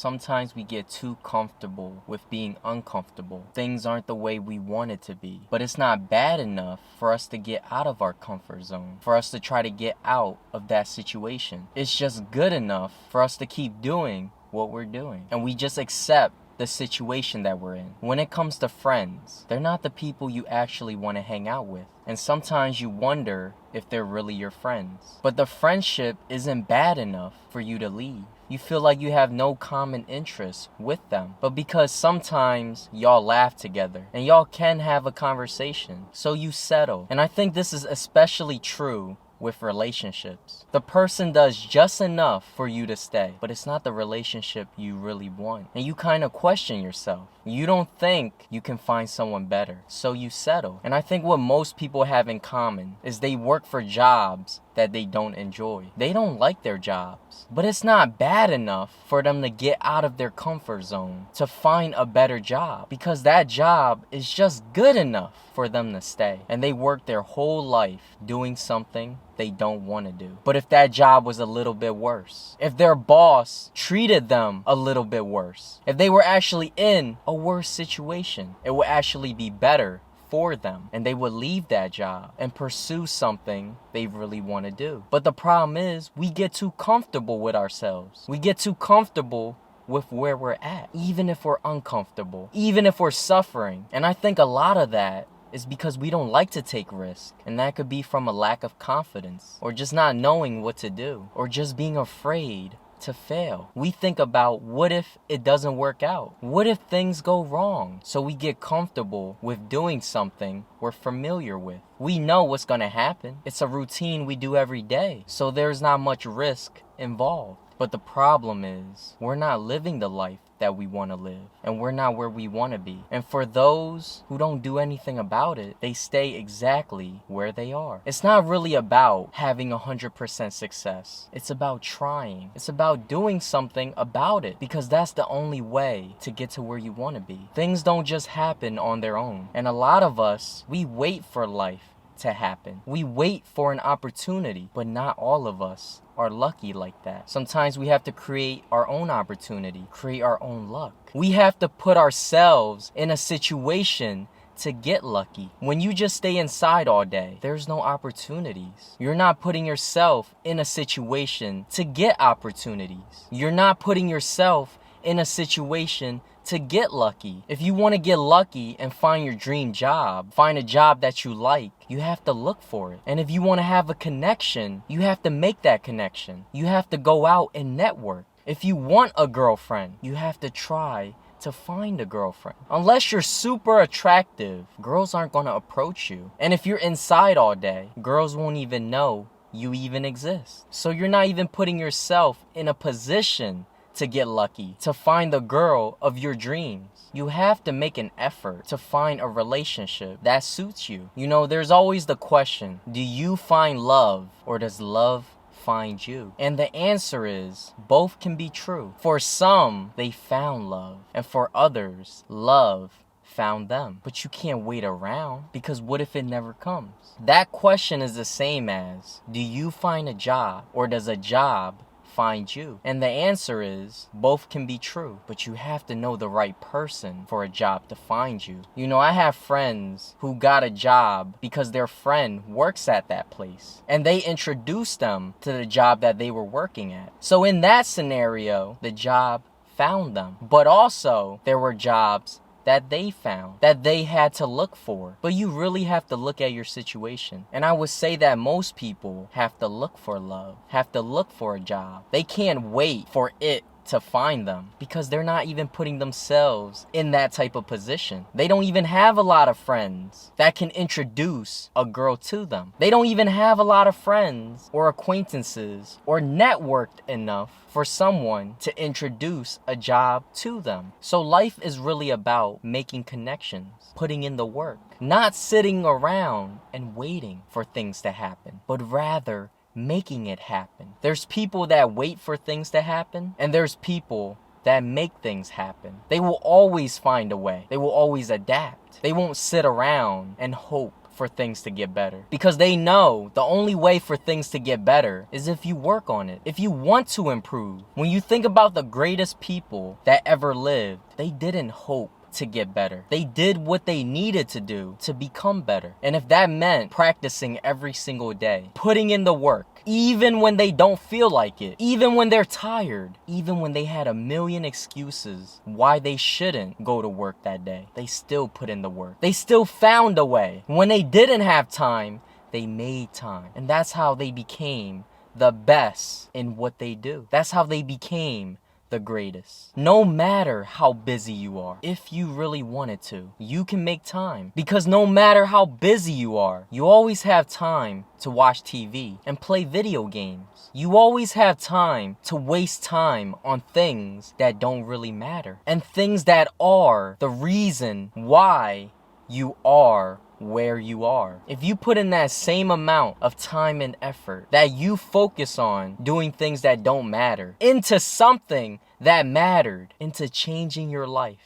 Sometimes we get too comfortable with being uncomfortable. Things aren't the way we want it to be. But it's not bad enough for us to get out of our comfort zone, for us to try to get out of that situation. It's just good enough for us to keep doing what we're doing. And we just accept the situation that we're in. When it comes to friends, they're not the people you actually want to hang out with. And sometimes you wonder if they're really your friends. But the friendship isn't bad enough for you to leave. You feel like you have no common interest with them. But because sometimes y'all laugh together and y'all can have a conversation, so you settle. And I think this is especially true with relationships. The person does just enough for you to stay, but it's not the relationship you really want. And you kind of question yourself. You don't think you can find someone better, so you settle. And I think what most people have in common is they work for jobs that they don't enjoy. They don't like their jobs, but it's not bad enough for them to get out of their comfort zone to find a better job, because that job is just good enough for them to stay. And they work their whole life doing something they don't want to do. But if that job was a little bit worse, if their boss treated them a little bit worse, if they were actually in a worse situation, it would actually be better for them, and they would leave that job and pursue something they really want to do. But the problem is, we get too comfortable with ourselves. We get too comfortable with where we're at, even if we're uncomfortable, even if we're suffering. And I think a lot of that is because we don't like to take risks. And that could be from a lack of confidence, or just not knowing what to do, or just being afraid to fail. We think about, what if it doesn't work out? What if things go wrong? So we get comfortable with doing something we're familiar with. We know what's gonna happen. It's a routine we do every day. So there's not much risk involved. But the problem is, we're not living the life that we want to live, and we're not where we want to be. And for those who don't do anything about it, they stay exactly where they are. It's not really about having 100% success. It's about trying. It's about doing something about it, because that's the only way to get to where you want to be. Things don't just happen on their own. And a lot of us, we wait for life to happen. We wait for an opportunity, but not all of us are lucky like that. Sometimes we have to create our own opportunity, create our own luck. We have to put ourselves in a situation to get lucky. When you just stay inside all day, there's no opportunities. You're not putting yourself in a situation to get opportunities. You're not putting yourself in a situation to get lucky. If you want to get lucky and find your dream job, find a job that you like, you have to look for it. And if you want to have a connection, you have to make that connection. You have to go out and network. If you want a girlfriend, you have to try to find a girlfriend. Unless you're super attractive, girls aren't going to approach you. And if you're inside all day, girls won't even know you even exist. So you're not even putting yourself in a position to get lucky, to find the girl of your dreams. You have to make an effort to find a relationship that suits you. You know, there's always the question, do you find love, or does love find you? And the answer is, both can be true. For some, they found love, and for others, love found them. But you can't wait around, because what if it never comes? That question is the same as, do you find a job, or does a job find you? And the answer is, both can be true, but you have to know the right person for a job to find you. You know, I have friends who got a job because their friend works at that place, and they introduced them to the job that they were working at. So in that scenario, the job found them. But also, there were jobs that they found, that they had to look for. But you really have to look at your situation. And I would say that most people have to look for love, have to look for a job. They can't wait for it to find them, because they're not even putting themselves in that type of position. They don't even have a lot of friends that can introduce a girl to them. They don't even have a lot of friends or acquaintances or networked enough for someone to introduce a job to them. So life is really about making connections, putting in the work, not sitting around and waiting for things to happen, but rather making it happen. There's people that wait for things to happen, and there's people that make things happen. They will always find a way. They will always adapt. They won't sit around and hope for things to get better. Because they know the only way for things to get better is if you work on it. If you want to improve. When you think about the greatest people that ever lived, they didn't hope to get better. They did what they needed to do to become better. And if that meant practicing every single day, putting in the work, even when they don't feel like it, even when they're tired, even when they had a million excuses why they shouldn't go to work that day, they still put in the work. They still found a way. When they didn't have time, they made time. And that's how they became the best in what they do. That's how they became the greatest. No matter how busy you are, if you really wanted to, you can make time. Because no matter how busy you are, you always have time to watch TV and play video games. You always have time to waste time on things that don't really matter. And things that are the reason why you are where you are. If you put in that same amount of time and effort that you focus on doing things that don't matter into something that mattered, into changing your life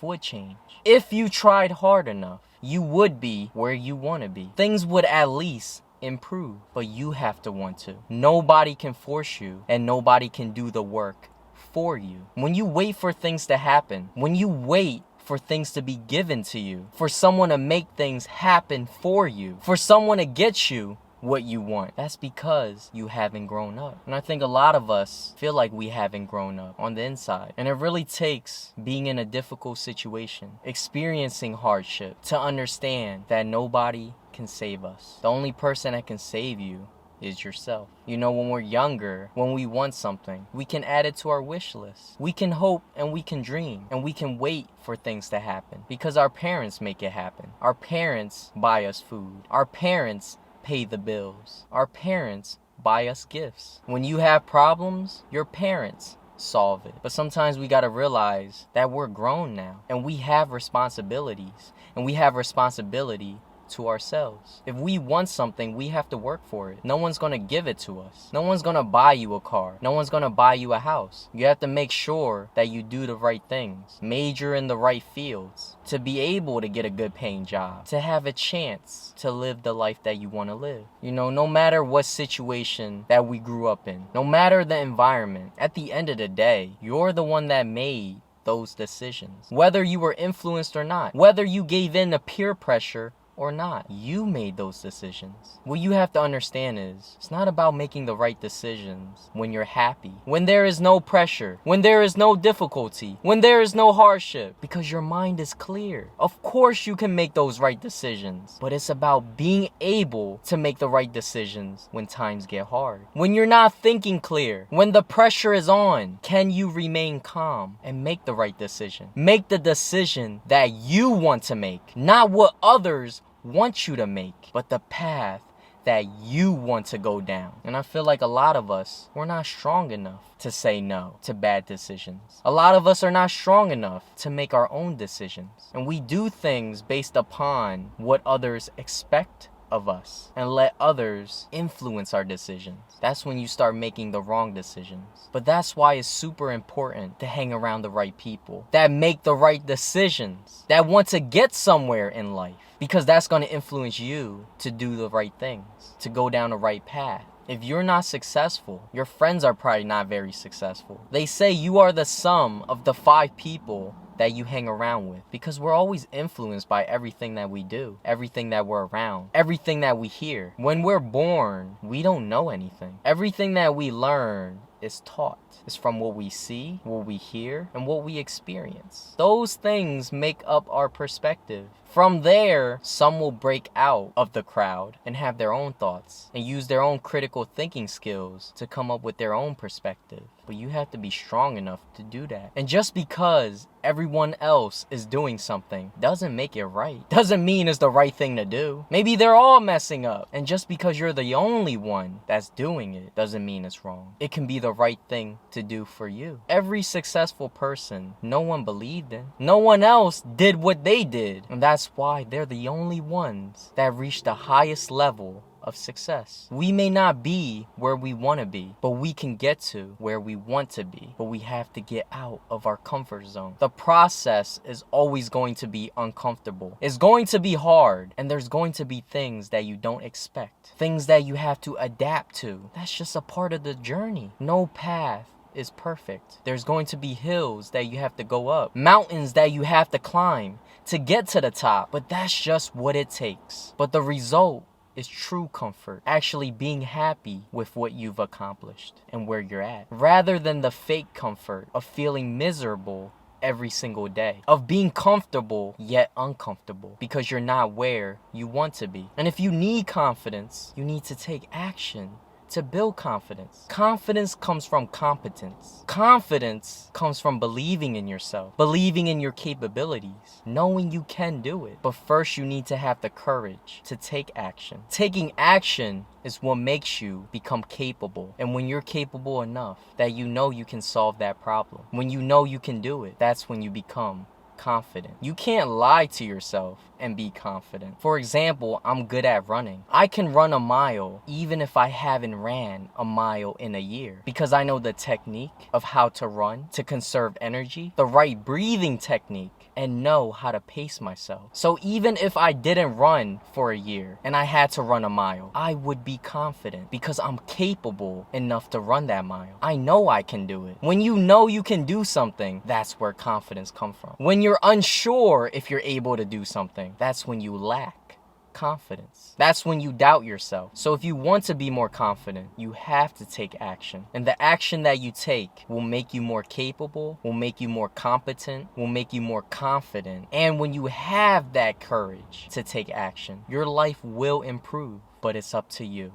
would change. If you tried hard enough, you would be where you want to be. Things would at least improve, but you have to want to. Nobody can force you, and nobody can do the work for you. When you wait for things to happen, when you wait for things to be given to you, for someone to make things happen for you, for someone to get you what you want, that's because you haven't grown up. And I think a lot of us feel like we haven't grown up on the inside. And it really takes being in a difficult situation, experiencing hardship, to understand that nobody can save us. The only person that can save you is yourself. You know, when we're younger, when we want something, we can add it to our wish list. We can hope and we can dream and we can wait for things to happen because our parents make it happen. Our parents buy us food. Our parents pay the bills. Our parents buy us gifts. When you have problems, your parents solve it. But sometimes we gotta realize that we're grown now and we have responsibilities, and we have responsibility to ourselves. If we want something, we have to work for it. No one's gonna give it to us. No one's gonna buy you a car. No one's gonna buy you a house. You have to make sure that you do the right things, major in the right fields, to be able to get a good paying job, to have a chance to live the life that you want to live. You know, no matter what situation that we grew up in, no matter the environment, at the end of the day, you're the one that made those decisions. Whether you were influenced or not, whether you gave in to peer pressure or not, you made those decisions. What you have to understand is, it's not about making the right decisions when you're happy, when there is no pressure, when there is no difficulty, when there is no hardship, because your mind is clear. Of course you can make those right decisions, but it's about being able to make the right decisions when times get hard. When you're not thinking clear, when the pressure is on, can you remain calm and make the right decision? Make the decision that you want to make, not what others want you to make, but the path that you want to go down. And I feel like a lot of us, we're not strong enough to say no to bad decisions. A lot of us are not strong enough to make our own decisions. And we do things based upon what others expect of us and let others influence our decisions. That's when you start making the wrong decisions. But that's why it's super important to hang around the right people that make the right decisions, that want to get somewhere in life, because that's going to influence you to do the right things, to go down the right path. If you're not successful, your friends are probably not very successful. They say you are the sum of the 5 people that you hang around with, because we're always influenced by everything that we do, everything that we're around, everything that we hear. When we're born, we don't know anything. Everything that we learn is taught. It's from what we see, what we hear, and what we experience. Those things make up our perspective. From there, some will break out of the crowd and have their own thoughts and use their own critical thinking skills to come up with their own perspective. But you have to be strong enough to do that. And just because everyone else is doing something doesn't make it right. Doesn't mean it's the right thing to do. Maybe they're all messing up. And just because you're the only one that's doing it doesn't mean it's wrong. It can be the right thing to do for you. Every successful person, no one believed in. No one else did what they did. And that's why they're the only ones that reach the highest level of success. We may not be where we want to be, but we can get to where we want to be. But we have to get out of our comfort zone. The process is always going to be uncomfortable. It's going to be hard, and there's going to be things that you don't expect, things that you have to adapt to. That's just a part of the journey. No path is perfect. There's going to be hills that you have to go up, mountains that you have to climb to get to the top, but that's just what it takes. But the result is true comfort, actually being happy with what you've accomplished and where you're at, rather than the fake comfort of feeling miserable every single day, of being comfortable yet uncomfortable because you're not where you want to be. And if you need confidence, you need to take action to build confidence. Confidence comes from competence. Confidence comes from believing in yourself, believing in your capabilities, knowing you can do it. But first, you need to have the courage to take action. Taking action is what makes you become capable. And when you're capable enough that you know you can solve that problem, when you know you can do it, that's when you become confident. You can't lie to yourself and be confident. For example, I'm good at running. I can run a mile even if I haven't ran a mile in a year, because I know the technique of how to run to conserve energy, the right breathing technique, and know how to pace myself. So even if I didn't run for a year and I had to run a mile, I would be confident because I'm capable enough to run that mile. I know I can do it. When you know you can do something, that's where confidence comes from. When you're unsure if you're able to do something, that's when you lack confidence. That's when you doubt yourself. So if you want to be more confident, you have to take action. And the action that you take will make you more capable, will make you more competent, will make you more confident. And when you have that courage to take action, your life will improve. But it's up to you.